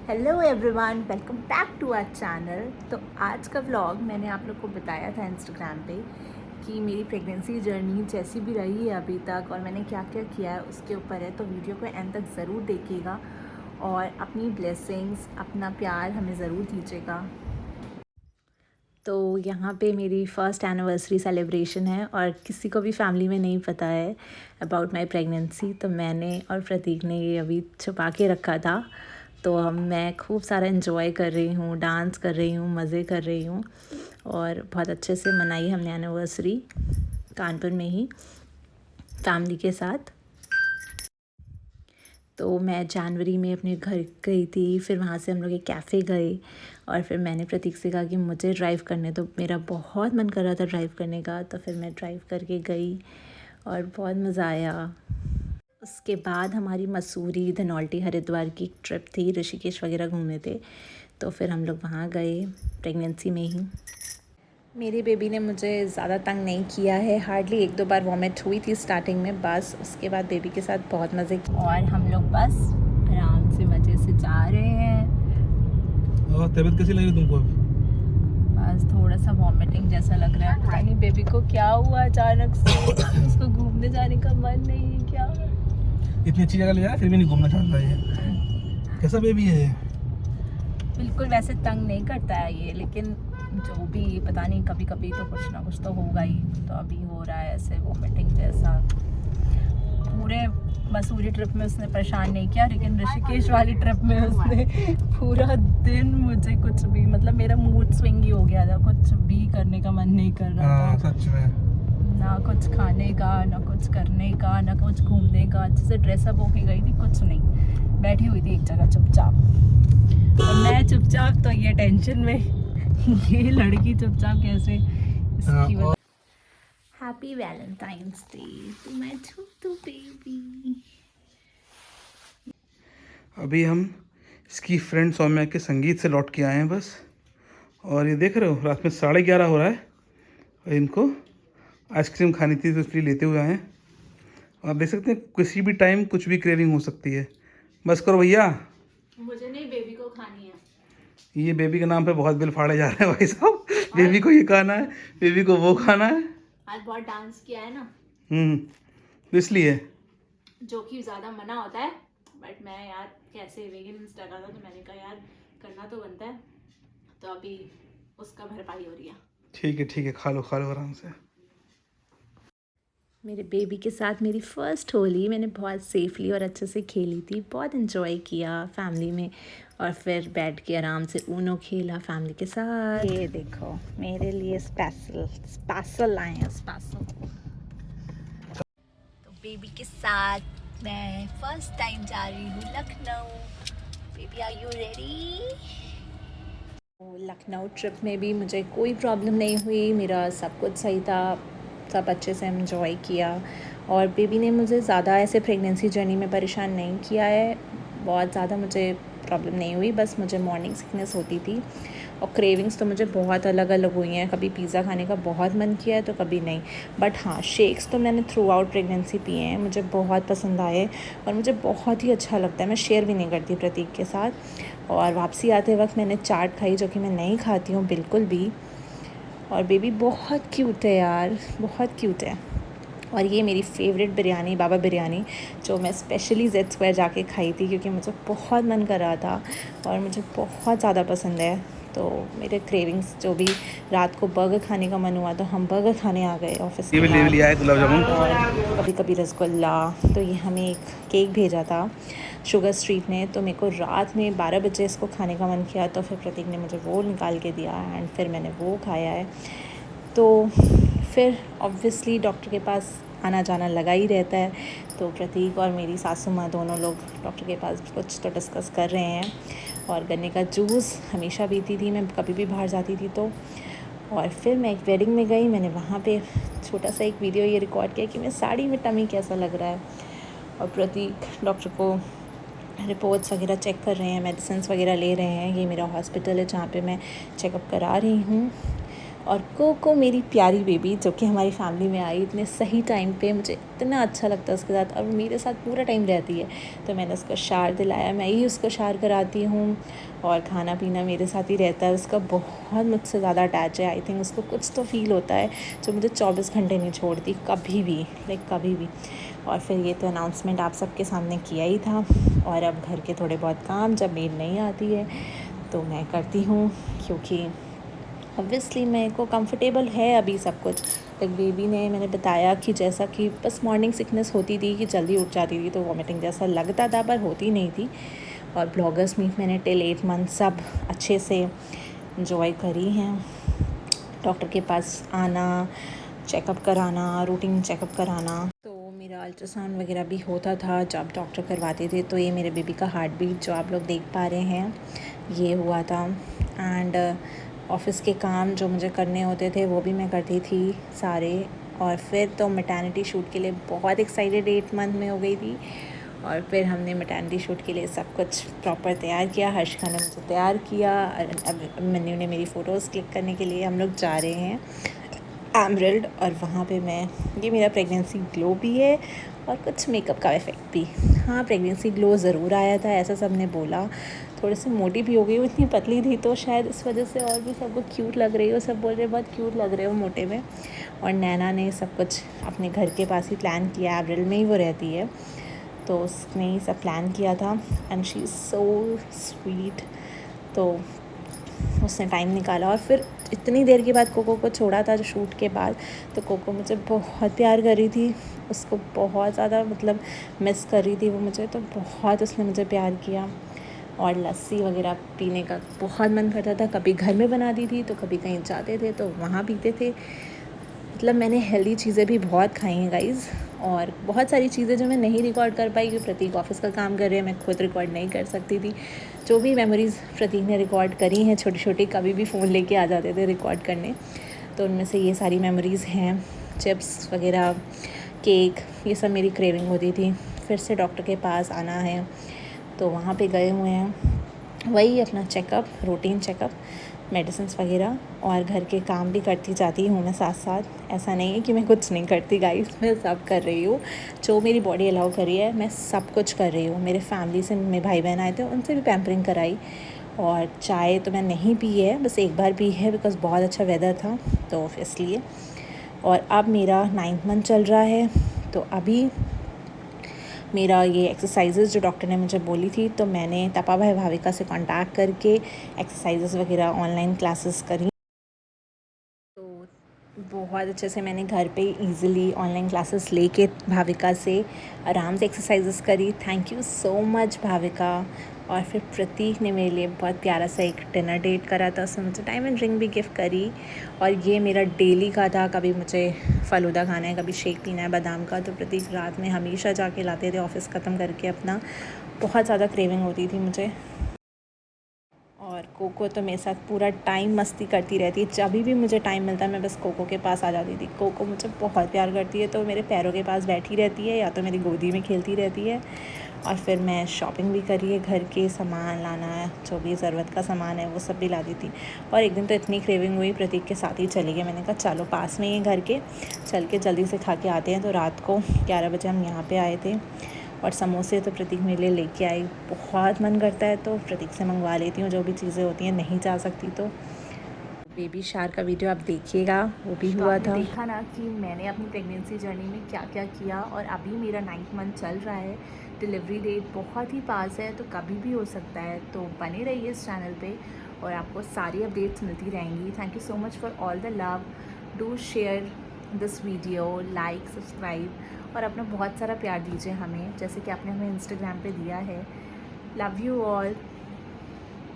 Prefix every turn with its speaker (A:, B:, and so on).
A: Hello everyone, welcome back to our channel. तो आज का व्लॉग मैंने आप लोग को बताया था इंस्टाग्राम पे कि मेरी प्रेगनेंसी जर्नी जैसी भी रही है अभी तक और मैंने क्या क्या किया है उसके ऊपर है। तो वीडियो को एंड तक ज़रूर देखिएगा और अपनी ब्लेसिंग्स, अपना प्यार हमें ज़रूर दीजिएगा। तो यहाँ पे मेरी फ़र्स्ट एनिवर्सरी सेलिब्रेशन है और किसी को भी फैमिली में नहीं पता है अबाउट माई प्रेगनेंसी। तो मैंने और प्रतीक ने ये अभी छुपा के रखा था। तो मैं खूब सारा एंजॉय कर रही हूँ, डांस कर रही हूँ, मज़े कर रही हूँ और बहुत अच्छे से मनाई हमने एनिवर्सरी कानपुर में ही फैमिली के साथ। तो मैं जनवरी में अपने घर गई थी, फिर वहाँ से हम लोग एक कैफ़े गए और फिर मैंने प्रतीक से कहा कि मुझे ड्राइव करने, तो मेरा बहुत मन कर रहा था ड्राइव करने का। तो फिर मैं ड्राइव करके गई और बहुत मज़ा आया। उसके बाद हमारी मसूरी, धनौल्टी, हरिद्वार की ट्रिप थी, ऋषिकेश वगैरह घूमे थे। तो फिर हम लोग वहाँ गए प्रेगनेंसी में ही। मेरे बेबी ने मुझे ज़्यादा तंग नहीं किया है, हार्डली 1-2 बार वॉमिट हुई थी स्टार्टिंग में, बस उसके बाद बेबी के साथ बहुत मज़े किए और हम लोग बस आराम से मज़े से जा रहे हैं।
B: और तबीयत कैसी लगी तुमको?
A: बस थोड़ा सा वॉमिटिंग जैसा लग रहा है, पता नहीं बेबी को क्या हुआ अचानक से। उसको घूमने जाने का मन नहीं है क्या?
B: इतनी अच्छी जगह ले जाए फिर भी नहीं घूमना चाहता है। कैसा बेबी है?
A: बिल्कुल वैसे तंग नहीं करता है ये, लेकिन जो भी पता नहीं, कभी कभी तो कुछ ना कुछ तो होगा ही। तो अभी हो रहा है ऐसे वोमिटिंग जैसा। पूरे मसूरी ट्रिप में उसने परेशान नहीं किया, लेकिन ऋषिकेश वाली ट्रिप में उसने पूरा दिन मुझे कुछ भी, मतलब मेरा मूड स्विंग ही हो गया था, कुछ भी करने का मन नहीं कर रहा था।
B: सच में
A: ना कुछ खाने का, ना कुछ करने का, ना कुछ घूमने का। अच्छे से ड्रेसअप होके गई थी, कुछ नहीं, बैठी हुई थी एक जगह चुपचाप। और मैं चुपचाप, तो ये टेंशन में ये लड़की चुपचाप कैसे इसकी वजह। Happy valentine's day to my छोटू बेबी।
B: अभी हम इसकी फ्रेंड सौम्या के संगीत से लौट के आए हैं बस। और ये देख रहे हो, रात में 11:30 हो रहा है और इनको आइसक्रीम खानी थी तो इसलिए लेते हुए आए हैं। और आप देख सकते हैं किसी भी टाइम कुछ भी क्रेविंग हो सकती है। बस करो भैया,
A: मुझे नहीं, बेबी को खानी है।
B: ये बेबी के नाम पे बहुत बिल फाड़े जा रहे हैं भाई साहब। बेबी को ये खाना है, बेबी को वो खाना है।
A: आज बहुत डांस किया है ना,
B: तो इसलिए
A: जो कि ज़्यादा मना होता है, बट मैं यार कैसे वेगन लगा था, तो मैंने कहा यार करना तो बनता है। तो अभी उसका भरपाई हो रही है।
B: ठीक है, खा लो आराम से।
A: मेरे बेबी के साथ मेरी फ़र्स्ट होली मैंने बहुत सेफली और अच्छे से खेली थी, बहुत इन्जॉय किया फैमिली में। और फिर बैठ के आराम से ऊनो खेला फैमिली के साथ। ये देखो मेरे लिए स्पेशल लाए हैं, स्पेशल। तो बेबी के साथ मैं फर्स्ट टाइम जा रही हूँ Lucknow. Baby are you ready? Lucknow trip में भी मुझे कोई प्रॉब्लम नहीं हुई, मेरा सब कुछ सही था, सब अच्छे से एंजॉय किया। और बेबी ने मुझे ज़्यादा ऐसे प्रेगनेंसी जर्नी में परेशान नहीं किया है, बहुत ज़्यादा मुझे प्रॉब्लम नहीं हुई। बस मुझे मॉर्निंग सिकनेस होती थी और क्रेविंग्स तो मुझे बहुत अलग अलग हुई हैं। कभी पिज़्ज़ा खाने का बहुत मन किया है तो कभी नहीं। बट हाँ, शेक्स तो मैंने थ्रू आउट प्रेगनेंसी पिए हैं, मुझे बहुत पसंद आए और मुझे बहुत ही अच्छा लगता है। मैं शेयर भी नहीं करती प्रतीक के साथ। और वापसी आते वक्त मैंने चाट खाई, जो कि मैं नहीं खाती हूँ बिल्कुल भी। और बेबी बहुत क्यूट है यार, बहुत क्यूट है। और ये मेरी फेवरेट बिरयानी, बाबा बिरयानी, जो मैं स्पेशली जेड स्क्वायर जाके खाई थी क्योंकि मुझे बहुत मन कर रहा था और मुझे बहुत ज़्यादा पसंद है। तो मेरे क्रेविंग्स, जो भी रात को बर्गर खाने का मन हुआ तो हम बर्गर खाने आ गए ऑफिस के
B: ये भी ले लिया है गुलाब जामुन।
A: और कभी कभी रसगुल्ला। तो ये हमें एक केक भेजा था शुगर स्ट्रीट ने, तो मेरे को रात में 12 बजे इसको खाने का मन किया, तो फिर प्रतीक ने मुझे वो निकाल के दिया एंड फिर मैंने वो खाया है। तो फिर ऑब्वियसली डॉक्टर के पास आना जाना लगा ही रहता है, तो प्रतीक और मेरी सासू माँ दोनों लोग डॉक्टर के पास कुछ तो डिस्कस कर रहे हैं। और गन्ने का जूस हमेशा पीती थी मैं, कभी भी बाहर जाती थी तो। और फिर मैं एक वेडिंग में गई, मैंने वहाँ पे छोटा सा एक वीडियो ये रिकॉर्ड किया कि मैं साड़ी में टमी कैसा लग रहा है। और प्रतीक डॉक्टर को रिपोर्ट्स वगैरह चेक कर रहे हैं, मेडिसिन वगैरह ले रहे हैं। ये मेरा हॉस्पिटल है जहाँ पे मैं चेकअप करा रही हूँ। और कोको मेरी प्यारी बेबी जो कि हमारी फैमिली में आई इतने सही टाइम पे, मुझे इतना अच्छा लगता है उसके साथ, और मेरे साथ पूरा टाइम रहती है। तो मैंने उसको शार दिलाया, मैं ही उसको शार कराती हूँ, और खाना पीना मेरे साथ ही रहता है। उसका बहुत मुझसे ज़्यादा अटैच है। आई थिंक उसको कुछ तो फील होता है जो मुझे 24 घंटे नहीं छोड़ती कभी भी, कभी भी। और फिर ये तो अनाउंसमेंट आप सबके सामने किया ही था। और अब घर के थोड़े बहुत काम जब मेड नहीं आती है तो मैं करती हूँ, क्योंकि ऑब्वियसली मेरे को कंफर्टेबल है अभी सब कुछ। लाइक बेबी ने, मैंने बताया कि जैसा कि बस मॉर्निंग सिकनेस होती थी कि जल्दी उठ जाती थी, तो वॉमिटिंग जैसा लगता था पर होती नहीं थी। और ब्लॉगर्स मीट मैंने टिल 8 मंथ सब अच्छे से इंजॉय करी हैं। डॉक्टर के पास आना, चेकअप कराना, रूटीन चेकअप कराना, तो मेरा अल्ट्रासाउंड वगैरह भी होता था जब डॉक्टर करवाते थे। तो ये मेरे बेबी का हार्ट बीट जो आप लोग देख पा रहे हैं ये हुआ था। एंड ऑफ़िस के काम जो मुझे करने होते थे वो भी मैं करती थी सारे। और फिर तो मैटरनिटी शूट के लिए बहुत एक्साइटेड 8 मंथ में हो गई थी। और फिर हमने मैटरनिटी शूट के लिए सब कुछ प्रॉपर तैयार किया, हर्ष खान ने मुझे तैयार किया। अब मन्नू ने मेरी फ़ोटोज़ क्लिक करने के लिए हम लोग जा रहे हैं एमरल्ड, और वहाँ पे मैं, ये मेरा प्रेगनेंसी ग्लो भी है और कुछ मेकअप का इफ़ेक्ट भी। हाँ, प्रेगनेंसी ग्लो ज़रूर आया था, ऐसा सब ने बोला। थोड़ी सी मोटी भी हो गई हूँ, इतनी पतली थी तो शायद इस वजह से और भी सबको क्यूट लग रही हो, सब बोल रहे बहुत क्यूट लग रहे हो मोटे में। और नैना ने सब कुछ अपने घर के पास ही प्लान किया, एमरल्ड में ही वो रहती है, तो उसने ही सब प्लान किया था। And she is so sweet. तो उसने टाइम निकाला, और फिर इतनी देर के बाद कोको को छोड़ा था जो शूट के बाद, तो कोको मुझे बहुत प्यार कर रही थी, उसको बहुत ज़्यादा मतलब मिस कर रही थी वो मुझे, तो बहुत उसने मुझे प्यार किया। और लस्सी वगैरह पीने का बहुत मन करता था, कभी घर में बनाती थी तो कभी कहीं जाते थे तो वहाँ पीते थे। मतलब मैंने हेल्दी चीज़ें भी बहुत खाई हैं गाइज़, और बहुत सारी चीज़ें जो मैं नहीं रिकॉर्ड कर पाई क्योंकि प्रतीक ऑफिस का काम कर रहे हैं, मैं खुद रिकॉर्ड नहीं कर सकती थी। जो भी मेमोरीज़ प्रतीक ने रिकॉर्ड करी हैं छोटी छोटी, कभी भी फ़ोन लेके आ जाते थे रिकॉर्ड करने, तो उनमें से ये सारी मेमोरीज़ हैं। चिप्स वगैरह, केक, ये सब मेरी क्रेविंग होती थी। फिर से डॉक्टर के पास आना है तो वहाँ पे गए हुए हैं, वही अपना चेकअप, रूटीन चेकअप, मेडिसिन्स वगैरह, और घर के काम भी करती जाती हूँ मैं साथ साथ। ऐसा नहीं है कि मैं कुछ नहीं करती गाइस, मैं सब कर रही हूँ जो मेरी बॉडी अलाउ कर रही है, मैं सब कुछ कर रही हूँ। मेरे फैमिली से मेरे भाई बहन आए थे, उनसे भी पैम्परिंग कराई। और चाय तो मैं नहीं पी है, बस एक बार पी है बिकॉज़ बहुत अच्छा वेदर था तो इसलिए। और अब मेरा 9th मंथ चल रहा है, तो अभी मेरा ये एक्सरसाइजेज़ जो डॉक्टर ने मुझे बोली थी, तो मैंने तपा भाई भाविका से कांटेक्ट करके एक्सरसाइजेज़ वगैरह ऑनलाइन क्लासेस करी। तो बहुत अच्छे से मैंने घर पे ईज़िली ऑनलाइन क्लासेस लेके भाविका से आराम से एक्सरसाइजेस करी। Thank you so much Bhavika. और फिर प्रतीक ने मेरे लिए बहुत प्यारा सा एक डिनर डेट करा था, उसने मुझे डायमंड रिंग भी गिफ्ट करी। और ये मेरा डेली का था, कभी मुझे फ़लूदा खाना है, कभी शेक पीना है बादाम का, तो प्रतीक रात में हमेशा जाके लाते थे ऑफ़िस ख़त्म करके अपना। बहुत ज़्यादा क्रेविंग होती थी मुझे। और कोको तो मेरे साथ पूरा टाइम मस्ती करती रहती है, जब भी मुझे टाइम मिलता है मैं बस कोको के पास आ जाती थी। कोको मुझे बहुत प्यार करती है, तो मेरे पैरों के पास बैठी रहती है या तो मेरी गोदी में खेलती रहती है। और फिर मैं शॉपिंग भी करी है, घर के सामान लाना है, जो भी ज़रूरत का सामान है वो सब भी ला दी थी। और एक दिन तो इतनी क्रेविंग हुई, प्रतीक के साथ ही चली गई। मैंने कहा चलो पास में ही घर के, चल के जल्दी से खा के आते हैं। तो रात को 11 बजे हम यहाँ पे आए थे। और समोसे तो प्रतीक मेरे लिए लेके आई, बहुत मन करता है तो प्रतीक से मंगवा लेती हूँ जो भी चीज़ें होती हैं, नहीं जा सकती तो। बेबी शार का वीडियो आप देखिएगा, वो भी
C: तो
A: हुआ
C: आपने
A: था।
C: देखा ना कि मैंने अपनी प्रेगनेंसी जर्नी में क्या क्या किया, और अभी मेरा 9th मंथ चल रहा है, डिलीवरी डेट बहुत ही पास है, तो कभी भी हो सकता है। तो बने रहिए इस चैनल पे और आपको सारी अपडेट्स मिलती रहेंगी। Thank you so much for all the love. Do share this video, like, subscribe, और अपना बहुत सारा प्यार दीजिए हमें, जैसे कि आपने हमें इंस्टाग्राम पे दिया है। Love you all.